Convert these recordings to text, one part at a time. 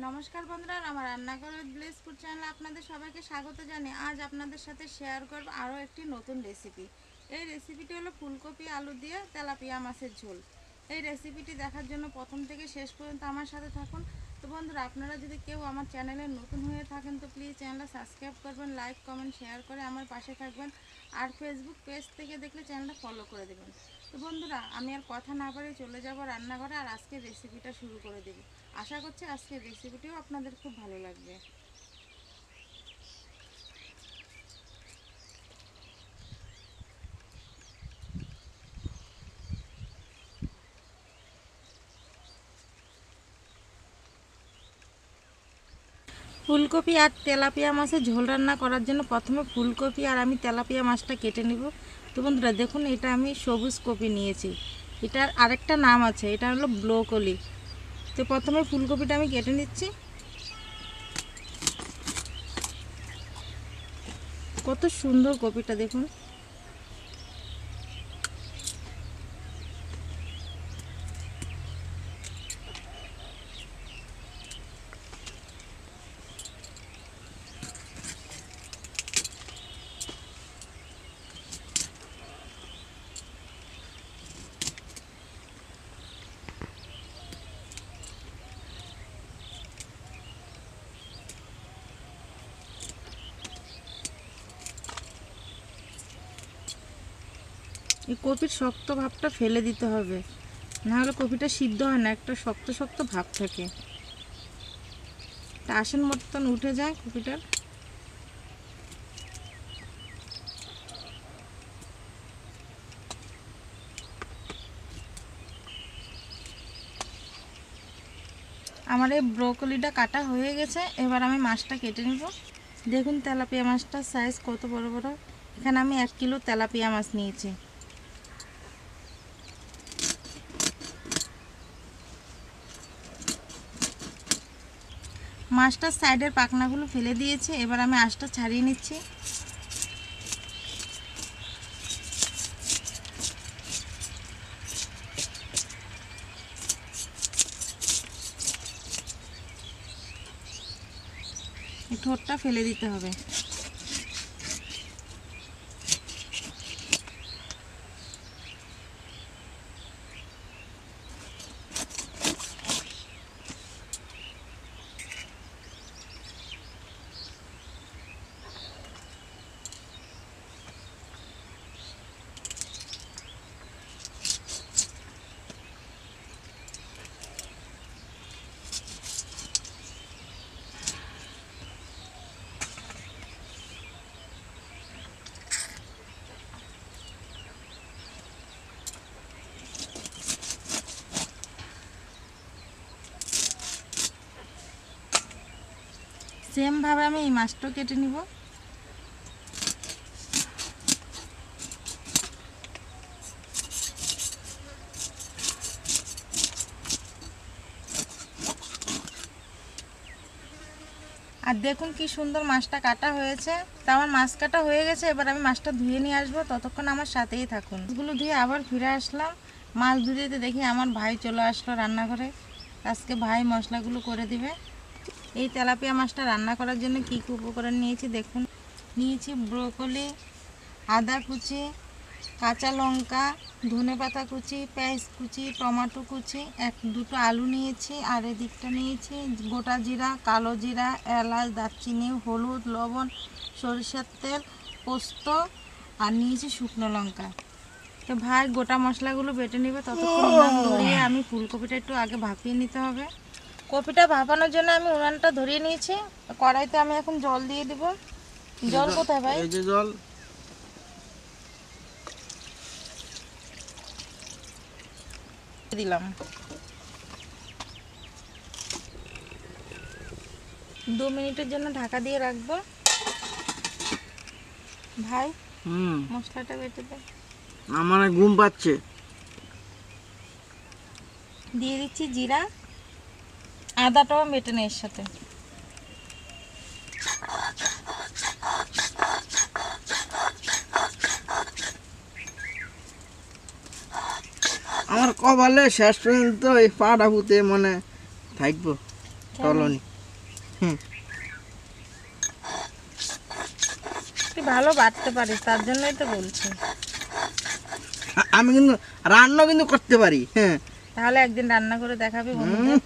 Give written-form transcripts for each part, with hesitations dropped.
নমস্কার বন্ধুরা, আমার রান্নাঘরের ব্লেস ফুড চ্যানেলে আপনাদের সবাইকে স্বাগত জানাই। আজ আপনাদের সাথে শেয়ার করব আরও একটি নতুন রেসিপি। এই রেসিপিটি হলো ফুলকপি আলু দিয়ে তেলাপিয়া মাছের ঝোল। এই রেসিপিটি দেখার জন্য প্রথম থেকে শেষ পর্যন্ত আমার সাথে থাকুন। তো বন্ধুরা, আপনারা যদি কেউ আমার চ্যানেলে নতুন হয়ে থাকেন তো প্লিজ চ্যানেলটা সাবস্ক্রাইব করবেন, লাইক কমেন্ট শেয়ার করে আমার পাশে থাকবেন। আর ফেসবুক পেজ থেকে দেখলে চ্যানেলটা ফলো করে দেবেন। তো বন্ধুরা, আমি আর কথা না বাড়িয়ে চলে যাব রান্নাঘরে আর আজকের রেসিপিটা শুরু করে দেব। আশা করছি আজকের রেসিপিটিও আপনাদের খুব ভালো লাগবে। ফুলকপি আর তেলাপিয়া মাছের ঝোল রান্না করার জন্য প্রথমে ফুলকপি আর আমি তেলাপিয়া মাছটা কেটে নেব। তো বন্ধুরা দেখুন, এটা আমি সবুজ কপি নিয়েছি, এটার আরেকটা নাম আছে, এটা হলো ব্রোকলি। তো প্রথমে ফুলকপিটা আমি কেটে নিচ্ছি। কত সুন্দর কপিটা দেখুন। এই কপির শক্ত ভাবটা ফেলে দিতে হবে, নাহলে কপিটা সিদ্ধ হয় না, একটা শক্ত শক্ত ভাব থাকে, আসন মতন উঠে যায় কপিটার। আমার এই ব্রোকলিটা কাটা হয়ে গেছে, এবার আমি মাছটা কেটে নেব। দেখুন তেলাপিয়া মাছটার সাইজ কত বড় বড়। এখানে আমি 1 কিলো তেলাপিয়া মাছ নিয়েছি। মাছটার সাইডের পাখনাগুলো ফেলে দিয়েছি, এবার আমি আঁশটা ছাড়িয়ে নিচ্ছি। এই ঠোঁটটা ফেলে দিতে হবে। সেম ভাবে আমি এই মাছটাও কেটে নিব। আর দেখুন কি সুন্দর মাছটা কাটা হয়েছে। তা আমার মাছ কাটা হয়ে গেছে, এবার আমি মাছটা ধুয়ে নিয়ে আসবো, ততক্ষণ আমার সাথেই থাকুন। মাছগুলো ধুয়ে আবার ফিরে আসলাম। মাছ ধুয়ে দেখি আমার ভাই চলে আসলো রান্নাঘরে। আজকে ভাই মশলাগুলো করে দিবে। এই তেলাপিয়া মাছটা রান্না করার জন্য কী কী উপকরণ নিয়েছি দেখুন। নিয়েছি ব্রোকলি, আদা কুচি, কাঁচা লঙ্কা, ধনেপাতা কুচি, পেঁয়াজ কুচি, টমেটো কুচি, দুটো আলু নিয়েছি, আর এদিকটা নিয়েছি গোটা জিরা, কালো জিরা, এলাচ, দারচিনি, হলুদ, লবণ, সরিষার তেল, পোস্ত, আর নিয়েছি শুকনো লঙ্কা। তো ভাই গোটা মশলাগুলো বেটে নেবে, ততক্ষণ উনান ধরিয়ে আমি ফুলকপিটা একটু আগে ভাপিয়ে নিতে হবে। কপিটা ভাপানোর জন্য আমি উনানটা ধরিয়ে নিয়েছি। কড়াইতে আমি এখন জল দিয়ে দিব। জল কোথায় ভাই? এই যে জল দিলাম। 2 মিনিটের জন্য ঢাকা দিয়ে রাখবো। ভাই মশলাটা বেটে দে। আমার ঘুম পাচ্ছে। দিয়ে দিচ্ছি জিরা, আদাটাও বেটে নে এর সাথে। আমার কপালে শেষ পর্যন্ত এই পাটা পুঁতে মনে থাকবো কলোনি। তুই ভালো বাটতে পারিস, তার জন্যই তো বলছি। আমি কিন্তু রান্না কিন্তু করতে পারি। হ্যাঁ, তাহলে একদিন রান্না করে দেখাবি বন্ধুদের।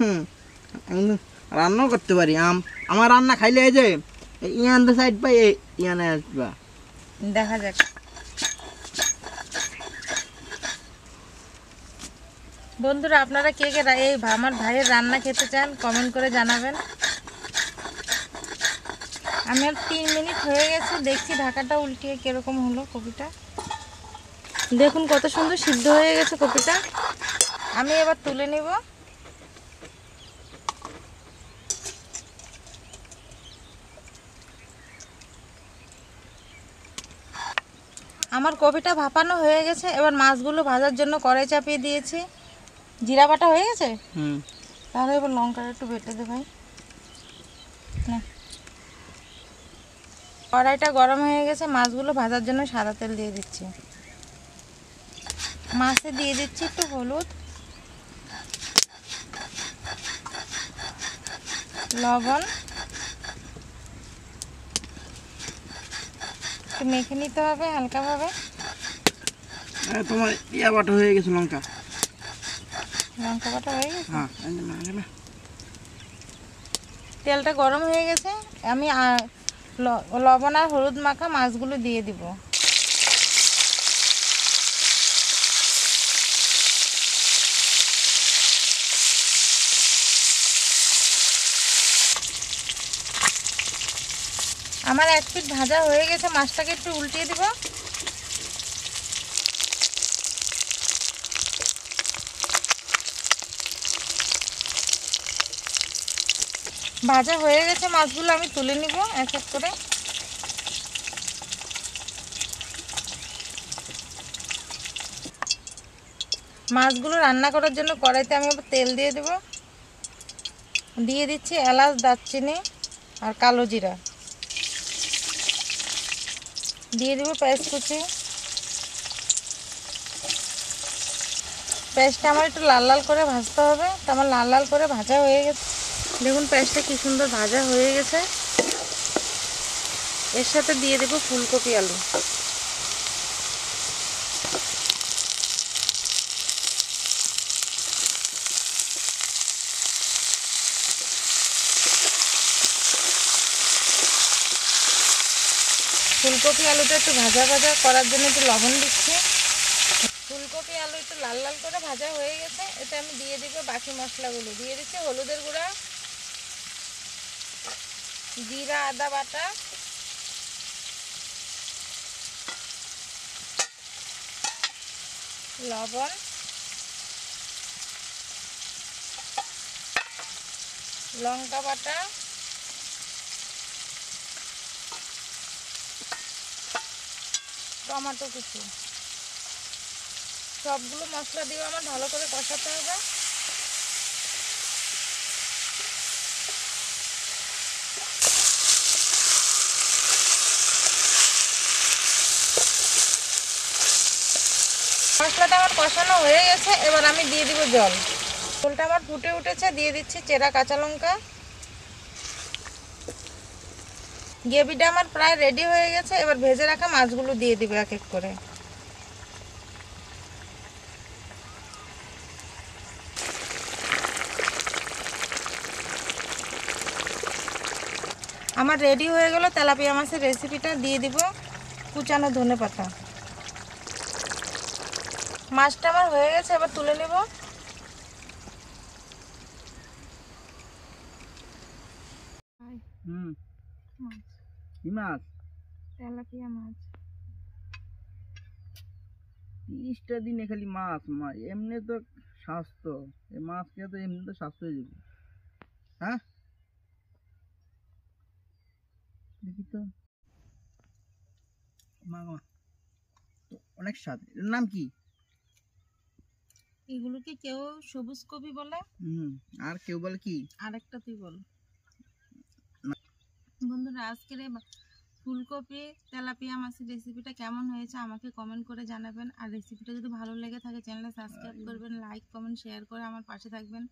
আমি কিন্তু রান্নাও করতে পারি। আমার রান্না খাইলে এই যে ইয়ান দা সাইড পাই ইয়ানে আসবা। দেখা যাক। বন্ধুরা, আপনারা কে কে এই আমার ভাইয়ের রান্না খেতে চান কমেন্ট করে জানাবেন। আমার 3 মিনিট হয়ে গেছে, দেখছি ঢাকাটা উল্টিয়ে কিরকম হলো কপিটা। দেখুন কত সুন্দর সিদ্ধ হয়ে গেছে কপিটা। আমি এবার তুলে নিব। আমার কপিটা ভাপানো হয়ে গেছে, এবার মাছগুলো ভাজার জন্য কড়াই চাপিয়ে দিয়েছি। জিরা বাটা হয়ে গেছে। তাহলে এবার লঙ্কাটা একটু বেটে দে ভাই। না, কড়াইটা গরম হয়ে গেছে, মাছগুলো ভাজার জন্য সাদা তেল দিয়ে দিচ্ছি। মাছে দিয়ে দিচ্ছি একটু হলুদ, লবণ, একটু মেখে নিতে হবে হালকাভাবে। তোমার ইয়া বাটা হয়ে গেছে লঙ্কা। লঙ্কা বাটা হয়ে গেছে। হ্যাঁ, তেলটা গরম হয়ে গেছে, আমি লবণ আর হলুদ মাখা মাছগুলো দিয়ে দিব। আমার 1 পিঠ ভাজা হয়ে গেছে, মাছটাকে একটু উল্টিয়ে দিব। ভাজা হয়ে গেছে মাছগুলো, আমি তুলে নিব এক এক করে। মাছগুলো রান্না করার জন্য কড়াইতে আমি আবার তেল দিয়ে দেব। দিয়ে দিচ্ছি এলাচ, দারচিনি আর কালো জিরা। দিয়ে দেব পেঁয়াজ কুচি। পেঁয়াজটা আমার একটু লাল লাল করে ভাজতে হবে, তো আমার লাল লাল করে ভাজা হয়ে গেছে। দেখুন পেঁয়াজটা কি সুন্দর ভাজা হয়ে গেছে। এর সাথে দিয়ে দেব ফুলকপি আলু। ফুলকপি আলুটা একটু ভাজা ভাজা করার জন্য একটু লবণ দিচ্ছি। ফুলকপি আলু একটু লাল লাল করে ভাজা হয়ে গেছে, এতে আমি দিয়ে দিব বাকি মশলাগুলো। দিয়ে দিচ্ছি হলুদের গুঁড়া, জিরা আদা বাটা, লবণ, লঙ্কা বাটা, টমেটো কুচি। সবগুলো মশলা দিয়ে আমার ভালো করে কষাতে হবে। মশলাটা আমার কষানো হয়ে গেছে, এবার আমি দিয়ে দিব জল। ঝোলটা আমার ফুটে উঠেছে, দিয়ে দিচ্ছি চেরা কাঁচা লঙ্কা। গ্রেভিটা আমার প্রায় রেডি হয়ে গেছে, এবার ভেজে রাখা মাছগুলো দিয়ে দিব এক এক করে। আমার রেডি হয়ে গেল তেলাপিয়া মাছের রেসিপিটা। দিয়ে দিব কুচানো ধনেপাতা। মাছটা আমার হয়ে গেছে, এবার তুলে নেব। কি মাছ? তেলাপিয়া মাছ। 30টা দিনে খালি মাছ মাছ, এমনি তো স্বাস্থ্য। এই মাছ খেয়ে তো এমনি তো স্বাস্থ্য হয়ে যাবে। হ্যাঁ, দেখি তো। মা মা, তো অনেক স্বাদ। এর নাম কি? এগুলোকে কেউ সবুজ কপি বলে, আর কেউ বলে কি? আরেকটা তুই বল। বন্ধুরা, আজকের এই ফুলকপি তেলাপিয়া মাছের রেসিপিটা কেমন হয়েছে আমাকে কমেন্ট করে জানাবেন। আর রেসিপিটা যদি ভালো লেগে থাকে চ্যানেলটা সাবস্ক্রাইব করবেন, লাইক কমেন্ট শেয়ার করে আমার পাশে থাকবেন।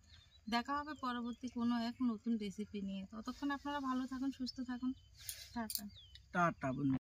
দেখা হবে পরবর্তী কোনো এক নতুন রেসিপি নিয়ে। ততক্ষণ আপনারা ভালো থাকুন, সুস্থ থাকুন। টাটা। টাটা বন্ধু।